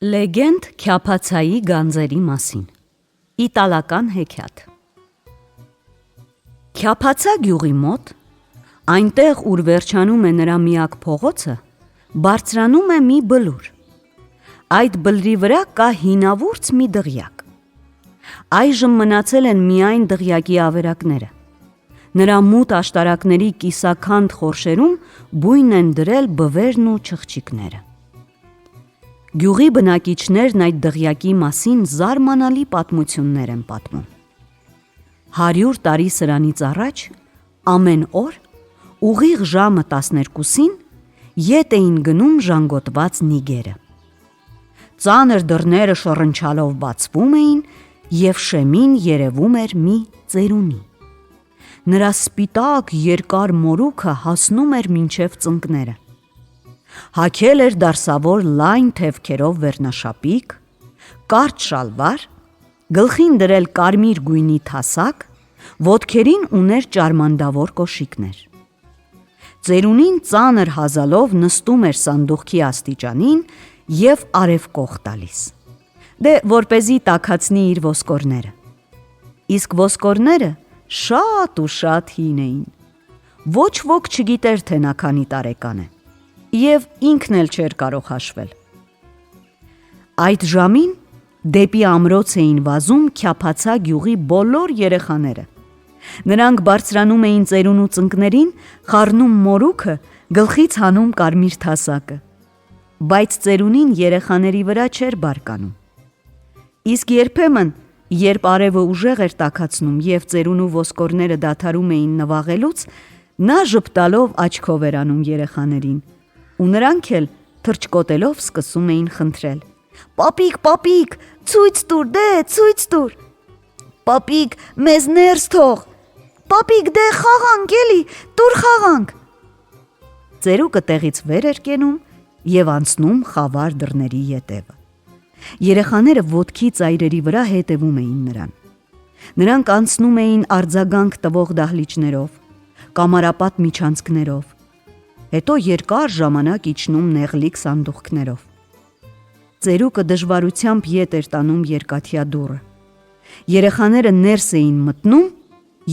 Լեգենդ Քյափացայի գանձերի մասին։ Իտալական հեքիաթ։ Քյափացա գյուղի մոտ, այնտեղ ուր վերջանում է նրա միակ փողոցը, բարձրանում է մի բլուր։ Այդ բլրի վրա կա հինավուրց մի դղյակ։ Այժմ մնացել են միայն դղյակի ավերակները։ Նրա մութ աշտարակների կիսաքանդ խորշերում բույն են դրել բվերն ու չղջիկները։ Գյուղի բնակիչներն այդ դղյակի մասին զարմանալի պատմություններ են պատմում։ 100 տարի սրանից առաջ ամեն օր ուղիղ ժամը 12-ին ետ էին գնում ժանգոտված նիգերը։ Ծանր դռները շռնչալով բացվում էին և շեմին երևում էր մի ծերունի։ Նրա սպիտակ երկար մորուքը հասնում էր մինչև ծնկները։ Հագել էր դարսավոր լայն թևքերով վերնաշապիկ, կարճ շալվար, գլխին դրել կարմիր գույնի թասակ, ոտքերին ուներ ճարմանդավոր կոշիկներ։ Ծերունին ծանր հազալով նստում էր սանդուղքի աստիճանին և արևկող տալիս, որպեսզի տաքացնի իր ոսկորները։ Իսկ ոսկորները շատ ու շատ հին էին։ Ոչ ոք չգիտեր, թե նա քանի տարեկան է, և ինքն էլ չէր կարող հաշվել։ Այդ ժամին դեպի ամրոց էին վազում Քյափացա գյուղի բոլոր երեխաները։ Նրանք բարձրանում էին ծերունու ծնկներին, խառնում մորուքը, գլխից հանում կարմիր թասակը։ Բայց ծերունին երեխաների վրա չէր բարկանում։ Իսկ երբեմն, երբ արևը ուժեղ էր տաքացնում և ծերունու ոսկորները դադարում էին նվաղելուց, նա ժպտալով աչքով էր անում երեխաներին, ու նրանք էլ թռչկոտելով սկսում էին խնդրել. «Պապիկ, պապիկ, ցույց տուր, ցույց տուր, պապիկ, մեզ ներս թող, պապիկ, խաղանք էլի, տուր խաղանք»։ Ծերուկը տեղից վեր էր կենում և անցնում խավար դռների ետևը։ Երեխաները ոտքի ծայրերի վրա հետևում էին նրան։ Նրանք անցնում էին արձագանք տվող դահլիճներով, կամարապատ միջանցքներով, հետո երկար ժամանակ իջնում նեղլիկ սանդուղքներով։ Ծերուկը դժվարությամբ ետ էր տանում երկաթյա դուռը։ Երեխաները ներս էին մտնում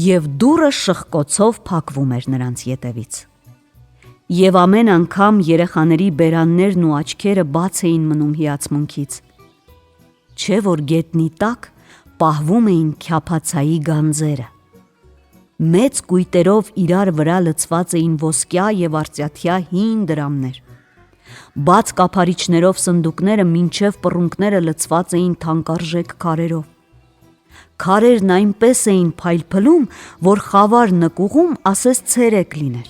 և դուռը շխկոցով փակվում էր նրանց ետևից։ Եվ ամեն անգամ երեխաների բերաններն ու աչքերը բաց էին մնում հիացմունքից, չէ որ գետնի տակ պահվում էին Քյափացայի գանձերը։ Մեծ կույտերով իրար վրա լցված էին ոսկյա և արծաթյա հին դրամներ։ Բաց կափարիչներով սնդուկները մինչև պռունգները լցված էին թանկարժեք քարերով։ Քարերն այնպես էին փայլփլում, որ խավար նկուղում ասես ցերեկ լիներ։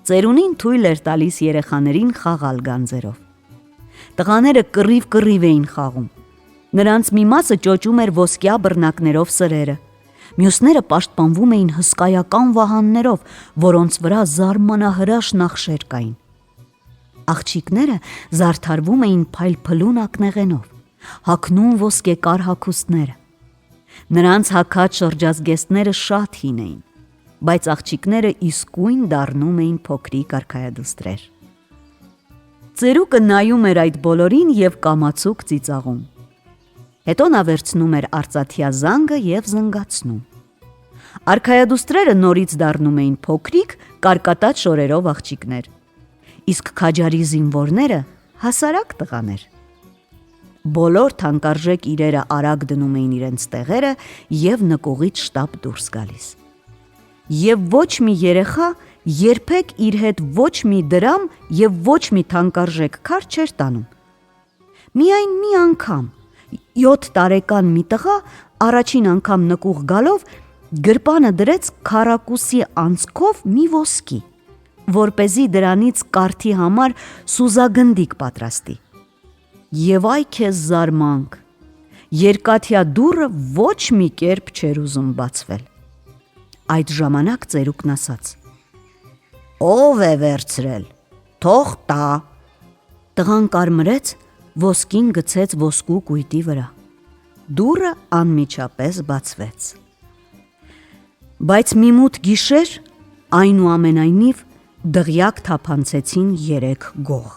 Ծերունին թույլ էր տալիս երեխաներին խաղալ գանձերով։ Տղաները կռիվ էին խաղում։ Նրանց մի մասը ճոճում էր ոսկյա բռնակներով սրերը, մյուսները պաշտպանվում էին հսկայական վահաններով, որոնց վրա զարմանահրաշ նախշեր կային։ Աղջիկները զարդարվում էին փայլփլուն ակնեղենով, հագնում ոսկեկար հագուստները։ Նրանց հագած շրջազգեստները շատ հին էին, բայց աղջիկները իսկույն դառնում էին փոքրիկ արքայադուստրեր։ Ծերուկը նայում էր այդ բոլորին և կամացուկ ծիծաղում։ Հետո նա վերցնում էր արծաթյա զանգը և զնգացնում։ Արքայադուստրերը նորից դառնում էին փոքրիկ, կարկատած շորերով աղջիկներ, իսկ քաջարի զինվորները հասարակ տղաներ։ Բոլոր թանկարժեք իրերը արագ դնում էին իրենց տեղերը և նկուղից շտապ դուրս գալիս։ Եվ ոչ մի երեխա երբեք իր հետ ոչ մի դրամ և ոչ մի թանկարժեք քար չէր տանում։ Միայն մի անգամ 7 տարեկան մի տղա առաջին անգամ նկուղ գալով գրպանը դրեց քառակուսի անցքով մի ոսկի, որպեսզի դրանից կարթի համար սուզագնդիկ պատրաստի։ Եվ այ քեզ զարմանք, երկաթյա դուռը ոչ մի կերպ չէր ուզում բացվել։ Այդ ժամանակ ծերուկն ասաց. «Ո՞վ է վերցրել, թող տա»։ Տղան կարմրեց, ոսկին գցեց ոսկու կույտի վրա։ Դուռը անմիջապես բացվեց։ Բայց մի մութ գիշեր, այնուամենայնիվ, դղյակ թափանցեցին 3 գող։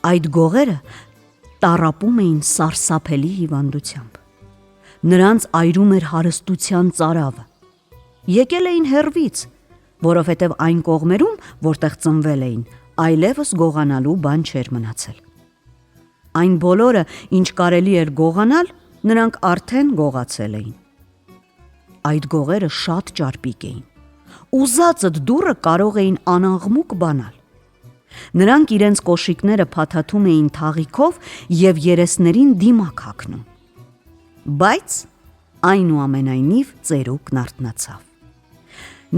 Այդ գողերը տառապում էին սարսափելի հիվանդությամբ։ Նրանց այրում էր հարստության ծարավը։ Եկել էին հեռվից, որովհետև այն կողմերում, որտեղ ծնվել էին, այլևս գողանալու բան չէր մնացել։ Այն բոլորը, ինչ կարելի էր գողանալ, նրանք արդեն գողացել էին։ Այդ գողերը շատ ճարպիկ էին։ Ուզածդ դուռը կարող էին անաղմուկ բանալ։ Նրանք իրենց կոշիկները փաթաթում էին թաղիքով և երեսներին դիմակ հագնում։ Բայց այնուամենայնիվ ծերուկն արթնացավ։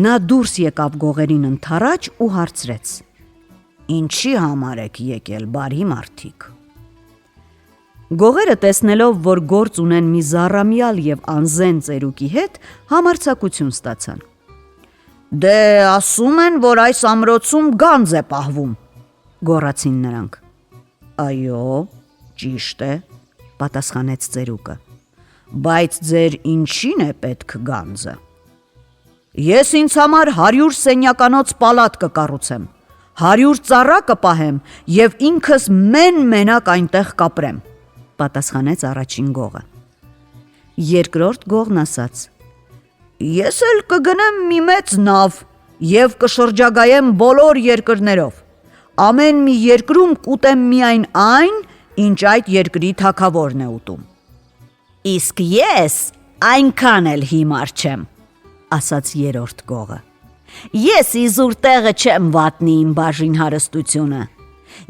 Նա դուրս եկավ գողերին ընդառաջ ու հարցրեց. «Ինչի համար եք եկել, բարի մարդիկ»։ Գողերը, տեսնելով, որ գործ ունեն մի զառամյալ և անզեն ծերուկի հետ, համարձակություն ստացան։ «Դե ասում են, որ այս ամրոցում գանձ է պահվում», գոռացին նրանք։ «Այո, ճիշտ է», պատասխանեց ծերուկը, «բայց ձեր ինչին է պետք գանձը»։ «Ես ինձ համար 100 սենյականոց պալատ կկառուցեմ, 100 ծառա կպահեմ և ինքս մեն-մենակ այնտեղ կապրեմ», պատասխանեց առաջին գողը։ Երկրորդ գողն ասաց. «Ես էլ կգնեմ մի մեծ նավ և կշրջագայեմ բոլոր երկրներով, ամեն մի երկրում կուտեմ միայն այն, ինչ այդ երկրի թագավորն է ուտում»։ «Իսկ ես այնքան էլ հիմար չեմ», ասաց երրորդ գողը։ «Ես իզուր տեղը չեմ վատնի իմ բաժին հարստությունը։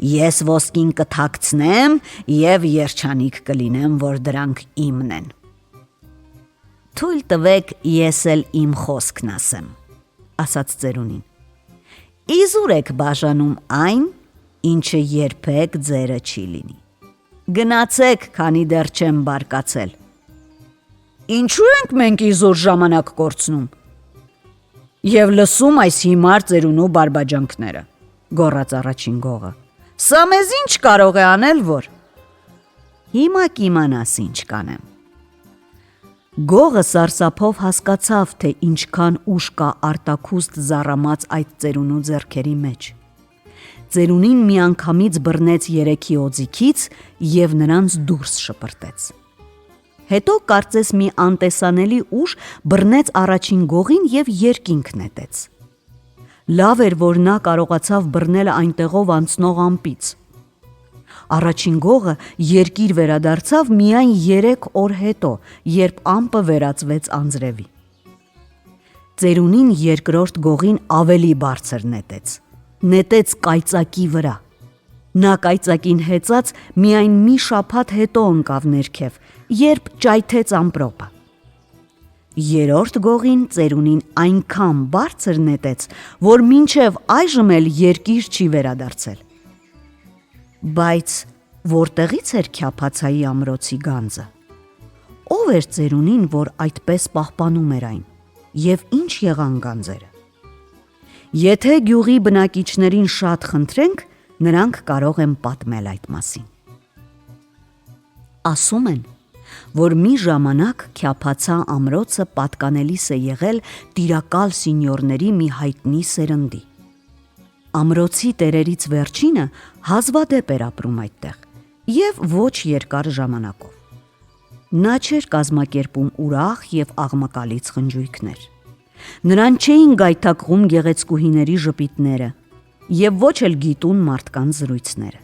Ես ոսկին կթաքցնեմ և երջանիկ կլինեմ, որ դրանք իմն են»։ «Թույլ տվեք ես էլ իմ խոսքն ասեմ», ասաց ծերունին։ «Իզուր եք բաժանում այն, ինչը երբեք ձերը չի լինի։ Գնացեք, քանի դեռ չեմ բարկացել»։ «Ինչու ենք մենք իզուր ժամանակ կորցնում և լսում այս հիմար ծերունու բարբաջանքները», գոռաց առաջին գողը։ «Սա մեզ ինչ կարող է անել, որ»։ «Հիմա կիմանաս ինչ կանեմ»։ Գողը սարսափով հասկացավ, թե ինչքան ուժ կա արտաքուստ զառամած այդ ծերունու ձեռքերի մեջ։ Ծերունին միանգամից բռնեց երեքի օձիքից և նրանց դուրս շպրտեց։ Հետո կարծես մի անտեսանելի ուժ բռնեց առաջին գողին և երկինք նետեց։ Լավ էր, որ նա կարողացավ բռնել այնտեղով անցնող ամպից։ Առաջին գողը երկիր վերադարձավ միայն 3 օր հետո, երբ ամպը վերածվեց անձրևի։ Ծերունին երկրորդ գողին ավելի բարձր նետեց կայծակի վրա։ Նա կայծակին հեծած միայն մի շաբաթ հետո ընկավ ներքև, երբ ճայթեց ամպրոպը։ Երրորդ գողին ծերունին այնքան բարձր նետեց, որ մինչև այժմ էլ երկիր չի վերադարձել։ Բայց որտեղից էր Քյափացայի ամրոցի գանձը։ Ո՞վ էր ծերունին, որ այդպես պահպանում էր այն, և ինչ եղան գանձերը։ Եթե գյուղի բնակիչներին շատ խնդրենք, նրանք կարող են պատմել այդ մասին։ Ասում են, որ մի ժամանակ Քյափացա ամրոցը պատկանելիս է եղել տիրակալ սինյորների մի հայտնի սերնդի։ Ամրոցի տերերից վերջինը հազվադեպ էր ապրում այդտեղ և ոչ երկար ժամանակով։ Նա չէր կազմակերպում ուրախ և աղմկալից խնջույքներ։ Նրան չէին գայթակղում գեղեցկուհիների ժպիտները և ոչ էլ գիտուն մարդկանց զրույցները։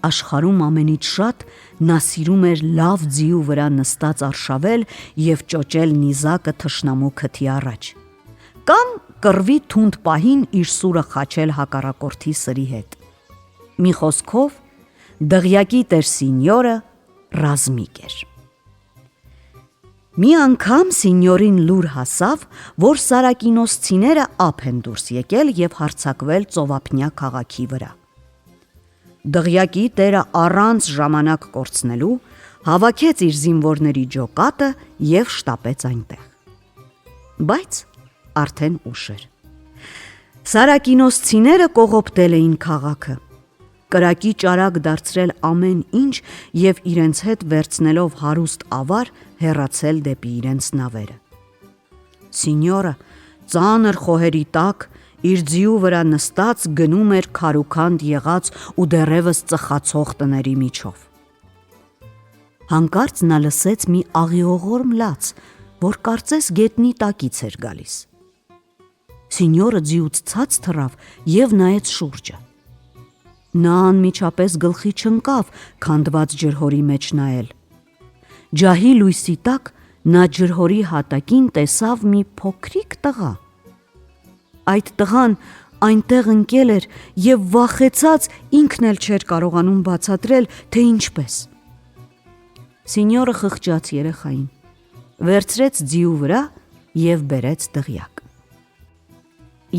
Աշխարհում ամենից շատ նա սիրում էր լավ ձիու վրա նստած արշավել և ճոճել նիզակը թշնամու քթի առաջ, կամ կռվի թունդ պահին իր սուրը խաչել հակառակորդի սրի հետ։ Մի խոսքով, դղյակի տեր սինյորը ռազմիկ էր։ Մի անգամ սինյորին լուր հասավ, որ սարակինոսցիները ափ են դուրս եկել և հարձակվել Ծովափնյա քաղաքի վրա։ Դղյակի տերը առանց ժամանակ կորցնելու հավաքեց իր զինվորների ջոկատը և շտապեց այնտեղ։ Բայց արդեն ուշ էր։ Սարակինոսցիները կողոպտել էին քաղաքը, կրակի ճարակ դարձրել ամեն ինչ և իրենց հետ վերցնելով հարուստ ավար հեռացել դեպի իրենց նավերը։ Սինյորը ծանր խոհերի տակ իր ձիու վրա նստած գնում էր քարուքանդ եղած ու դեռևս ծխացող տների միջով։ Հանկարծ նա լսեց մի աղիողորմ լաց, որ կարծես գետնի տակից էր գալիս։ Սինյորը ձիուց ցած թռավ և նայեց շուրջը։ Նա անմիջապես գլխի չընկավ քանդված ջրհորի մեջ նայել։ Ջահի լույսի տակ նա ջրհորի հատակին տեսավ մի փոքրիկ տղա։ Այդ տղան այնտեղ ընկել էր և վախեցած ինքն էլ չէր կարողանում բացատրել, թե ինչպես։ Սինյորը խղճաց երեխային, վերցրեց ձիու վրա և բերեց դղյակ։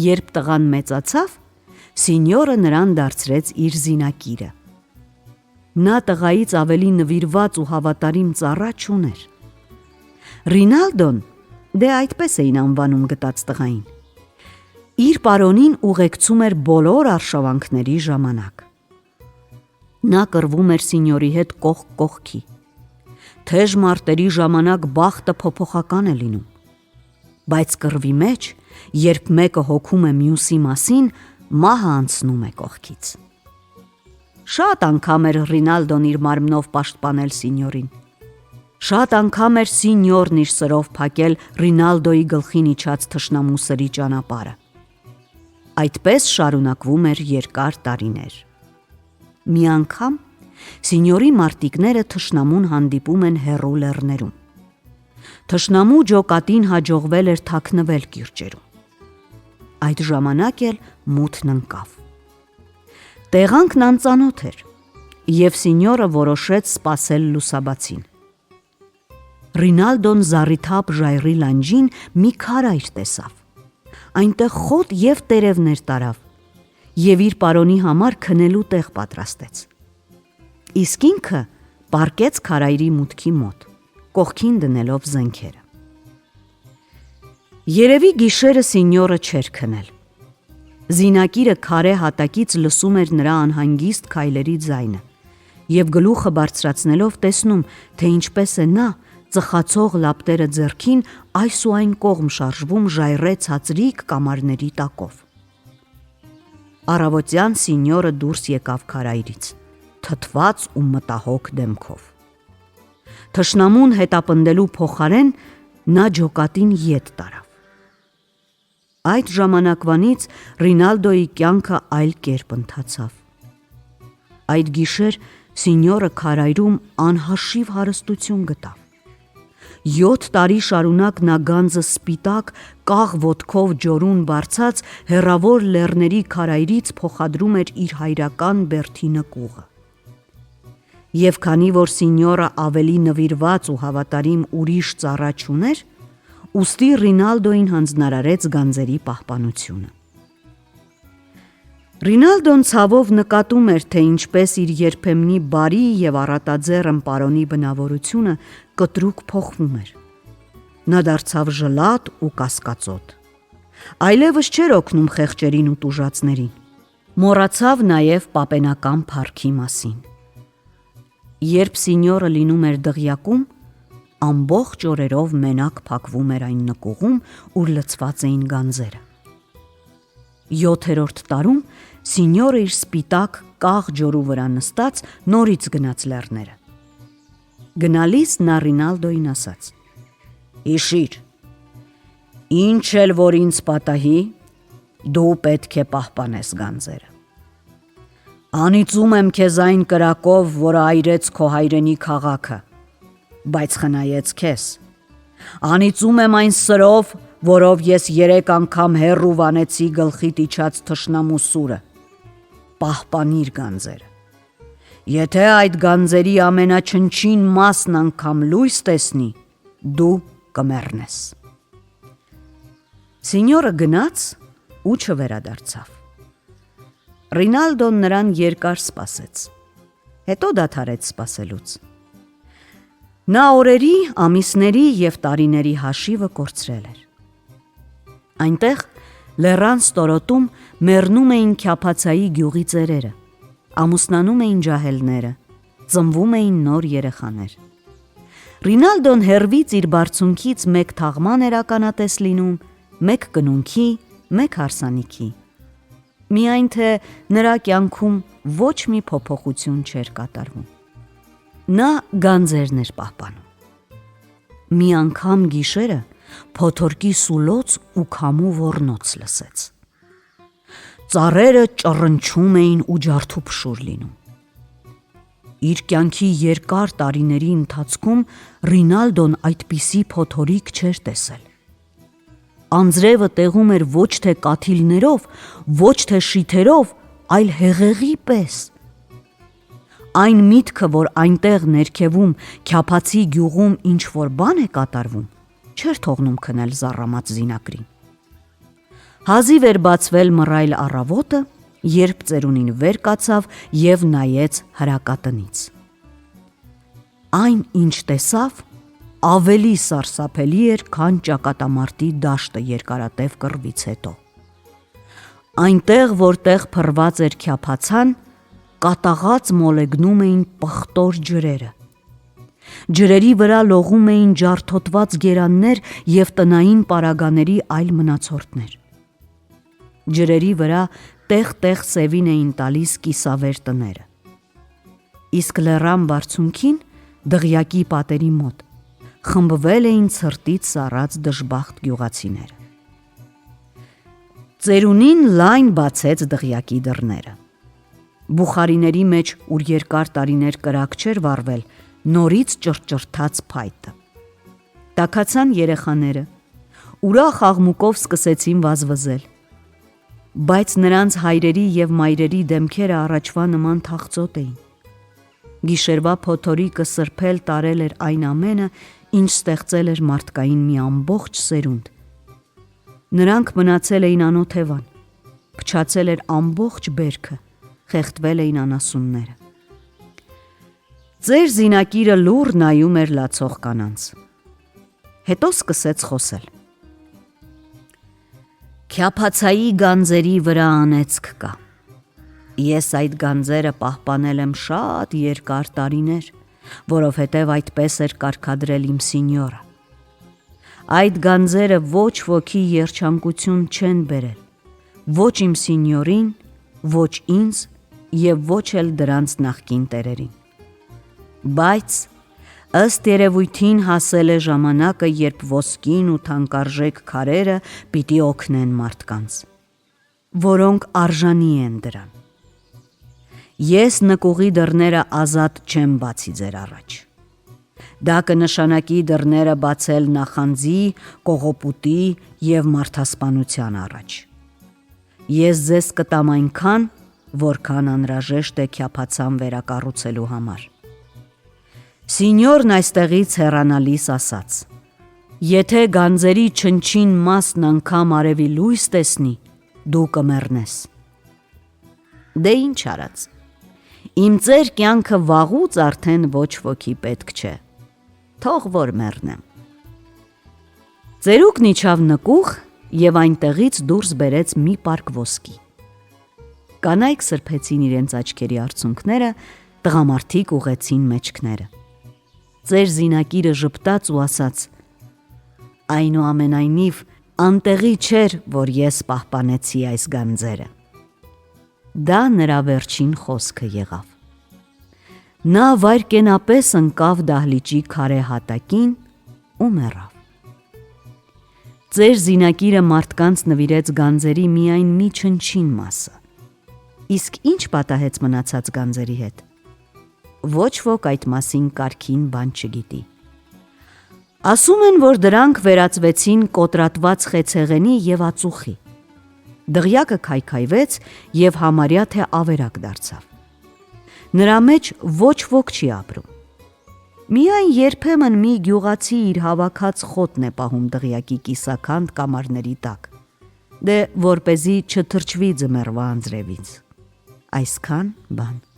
Երբ տղան մեծացավ, Սինյորը նրան դարձրեց իր զինակիրը։ Նա տղայից ավելի նվիրված ու հավատարիմ ծառա չուներ։ Ռինալդոն, դե այդպես էին անվանում գտած տղային, իր պարոնին ուղեկցում էր բոլոր արշավանքների ժամանակ։ Նա կռվում էր Սինյորի հետ կողք կողքի։ Թեժ մարտերի ժամանակ բախտը փոփոխական է լինում, բայց կռվի մեջ, երբ մեկը հոգում է մյուսի մասին, մահը անցնում է կողքից։ Շատ անգամ էր Ռինալդոն իր մարմնով պաշտպանել Սինյորին։ Շատ անգամ էր Սինյորն իր սրով փակել Ռինալդոյի գլխին իջած թշնամու սրի ճանապարհը։ Այդպես շարունակվում էր երկար տարիներ։ Մի անգամ Սինյորի մարտիկները թշնամուն հանդիպում են հեռու լեռներում։ Թշնամու ջոկատին հաջողվել էր թաքնվել կիրճերում։ Այդ ժամանակ էլ մութն ընկավ։ Տեղանքն անծանոթ էր, և Սինյորը որոշեց սպասել լուսաբացին։ Ռինալդոն զառիթափ ժայռի լանջին մի քարայր տեսավ։ Այնտեղ խոտ և տերևներ տարավ և իր պարոնի համար քնելու տեղ պատրաստեց։ Իսկ ինքը պառկեց քարայրի մուտքի մոտ, կողքին դնելով զենքերը։ Երևի գիշերը Սինյորը չէր քնել։ Զինակիրը քարե հատակից լսում էր նրա անհանգիստ քայլերի ձայնը և գլուխը բարձրացնելով տեսնում, թե ինչպես է նա, ծխացող լապտերը ձեռքին, այս ու այն կողմ շարժվում ժայռե ցածրիկ կամարների տակով։ Առավոտյան Սինյորը դուրս եկավ քարայրից, թթված ու մտահոգ դեմքով։ Թշնամուն հետապնդելու փոխարեն նա ջոկատին ետ տարավ։ Այդ ժամանակվանից Ռինալդոյի կյանքը այլ կերպ ընթացավ։ Այդ գիշեր Սինյորը քարայրում անհաշիվ հարստություն գտավ։ 7 տարի շարունակ նա գանձը սպիտակ, կաղ ոտքով ջորուն բարձած հեռավոր լեռների քարայրից փոխադրում էր իր հայրական բերդի նկուղը։ Եվ քանի որ Սինյորը ավելի նվիրված ու հավատարիմ ուրիշ ծառա չուներ, ուստի Ռինալդոյին հանձնարարեց գանձերի պահպանությունը։ Ռինալդոն ցավով նկատում էր, թե ինչպես իր երբեմնի բարի և առատաձեռն պարոնի բնավորությունը կտրուկ փոխվում էր։ Նա դարձավ ժլատ ու կասկածոտ։ Այլևս չէր օգնում խեղճերին ու տուժածներին։ Մոռացավ նաև պապենական փառքի մասին։ Երբ Սինյորը լինում էր դղյակում, ամբողջ օրերով մենակ փակվում էր այն նկուղում, ուր լցված էին գանձերը։ 7-րդ տարում Սինյորը իր սպիտակ կաղ ջորու վրա նստած նորից գնաց լեռները։ Գնալիս նա Ռինալդոյին ասաց. «Հիշիր, ինչ էլ որ ինձ պատահի, դու պետք է պահպանես գանձերը։ Անիծում եմ քեզ այն կրակով, որը այրեց քո հայրենի քաղաքը, բայց խնայեց քեզ։ Անիծում եմ այն սրով, որով ես 3 անգամ հեռու վանեցի գլխիդ իջած թշնամու սուրը։ Պահպանիր գանձերը։ Եթե այդ գանձերի ամենաչնչին մասն անգամ լույս տեսնի, դու կմեռնես»։ Սինյորը գնաց ու չվերադարձավ։ Ռինալդոն նրան երկար սպասեց, հետո դադարեց սպասելուց։ Նա օրերի, ամիսների և տարիների հաշիվը կորցրել էր։ Այնտեղ լեռան ստորոտում մեռնում էին Քյափացայի գյուղի ծերերը, ամուսնանում էին ջահելները, ծնվում էին նոր երեխաներ։ Ռինալդոն հեռվից իր բարձունքից մեկ թաղման էր ականատես լինում, մեկ կնունքի, մեկ հարսանիքի, միայն թե նրա կյանքում ոչ մի փոփոխություն չէր կատարվում։ Նա գանձերն էր պահպանում։ Մի անգամ գիշերը փոթորկի սուլոց ու քամու ոռնոց լսեց։ Ծառերը ճռնչում էին ու ջարդուփշուր լինում։ Իր կյանքի երկար տարիների ընթացքում Ռինալդոն այդպիսի փոթորիկ չէր տեսել։ Անձրևը տեղում էր ոչ թե կաթիլներով, ոչ թե շիթերով, այլ հեղեղի պես։ Այն միտքը, որ այնտեղ ներքևում Քյափացի գյուղում ինչ-որ բան է կատարվում, չէր թողնում քնել զառամած զինակրին։ Հազիվ էր բացվել մռայլ առավոտը, երբ ծերունին վեր կացավ և նայեց հրակատնից։ Այն, ինչ տեսավ, ավելի սարսափելի էր, քան ճակատամարտի դաշտը երկարատև կռվից հետո։ Այնտեղ, որտեղ փռված էր Քյափացան, կատաղած մոլեգնում էին պղտոր ջրերը։ Ջրերի վրա լողում էին ջարդոտված գերաններ և տնային պարագաների այլ մնացորդներ։ Ջրերի վրա տեղ-տեղ սևին էին տալիս կիսավեր տները։ Իսկ լեռան բարձունքին, դղյակի պատերի մոտ, խմբվել էին ցրտից սառած դժբախտ գյուղացիները։ Ծերունին լայն բացեց դղյակի դռները։ Բուխարիների մեջ, ուր երկար տարիներ կրակ չէր վառվել, նորից ճռճռթաց փայտը։ Տաքացան երեխաները, ուրախ աղմուկով սկսեցին վազվզել։ Բայց նրանց հայրերի և մայրերի դեմքերը առաջվա նման թախծոտ էին։ Գիշերվա փոթորիկը սրբել տարել էր այն ամենը, ինչ ստեղծել էր մարդկային մի ամբողջ սերունդ։ Նրանք մնացել էին անօթևան, փչացել էր ամբողջ բերքը, խեղդվել էին անասունները։ Ձեր զինակիրը լուռ նայում էր լացող կանանց։ Հետո սկսեց խոսել։ Քյափացայի գանձերի վրա անեծք կա։ Ես այդ գանձերը պահպանել եմ շատ երկար տարիներ, որովհետև այդպես էր կարգադրել իմ սինյորը։ Այդ գանձերը ոչ ոքի երջանկություն չեն բերել, ոչ իմ սինյորին, ոչ ինձ և ոչ էլ դրանց նախկին տերերին։ Բայց ըստ երևույթին հասել է ժամանակը, երբ ոսկին ու թանկարժեք քարերը պիտի օգնեն մարդկանց, որոնք արժանի են դրան։ Ես նկուղի դռները ազատ չեմ բացի ձեր առաջ։ Դա կնշանակի դռները բացել նախանձի, կողոպուտի և մարդասպանության առաջ։ Ես ձեզ կտամ այնքան, որքան անհրաժեշտ է Քյափացան վերակառուցելու համար։ Սինյորն այստեղից հեռանալիս ասաց. Եթե գանձերի չնչին մասն անգամ արևի լույս տեսնի, դու կմեռնես։ Դե ինչ արած, իմ ծեր կյանքը վաղուց արդեն ոչ ոքի պետք չէ, թող որ մեռնեմ։ Ծերուկն իջավ նկուղ և այնտեղից դուրս բերեց մի պարկ ոսկի։ Կանայք սրբեցին իրենց աչքերի արցունքները, տղամարդիկ ուղեցին մեջքները։ Ձեր զինակիրը ժպտաց ու ասաց. այնուամենայնիվ անտեղի չէր, որ ես պահպանեցի այս գանձերը։ Դա նրա վերջին խոսքը եղավ։ Նա վայրկենապես ընկավ դահլիճի քարե հատակին ու մեռավ։ Ձեր զինակիրը մարդկանց նվիրեց գանձերի միայն մի չնչին մասը։ Իսկ ինչ պատահեց մնացած գանձերի հետ։ Ոչ ոք այդ մասին կարգին բան չգիտի։ Ասում են, որ դրանք վերածվեցին կոտրատված խեցեղենի և ածուխի։ Դղյակը քայքայվեց և համարյա թե ավերակ դարձավ։ Նրա մեջ ոչ ոք չի ապրում։ Միայն երբեմն մի գյուղացի իր հավաքած խոտն է պահում դղյակի կիսաքանդ կամարների տակ, դե որպեսզի չթրջվի ձմեռվա անձրևից։ Այսքան բան։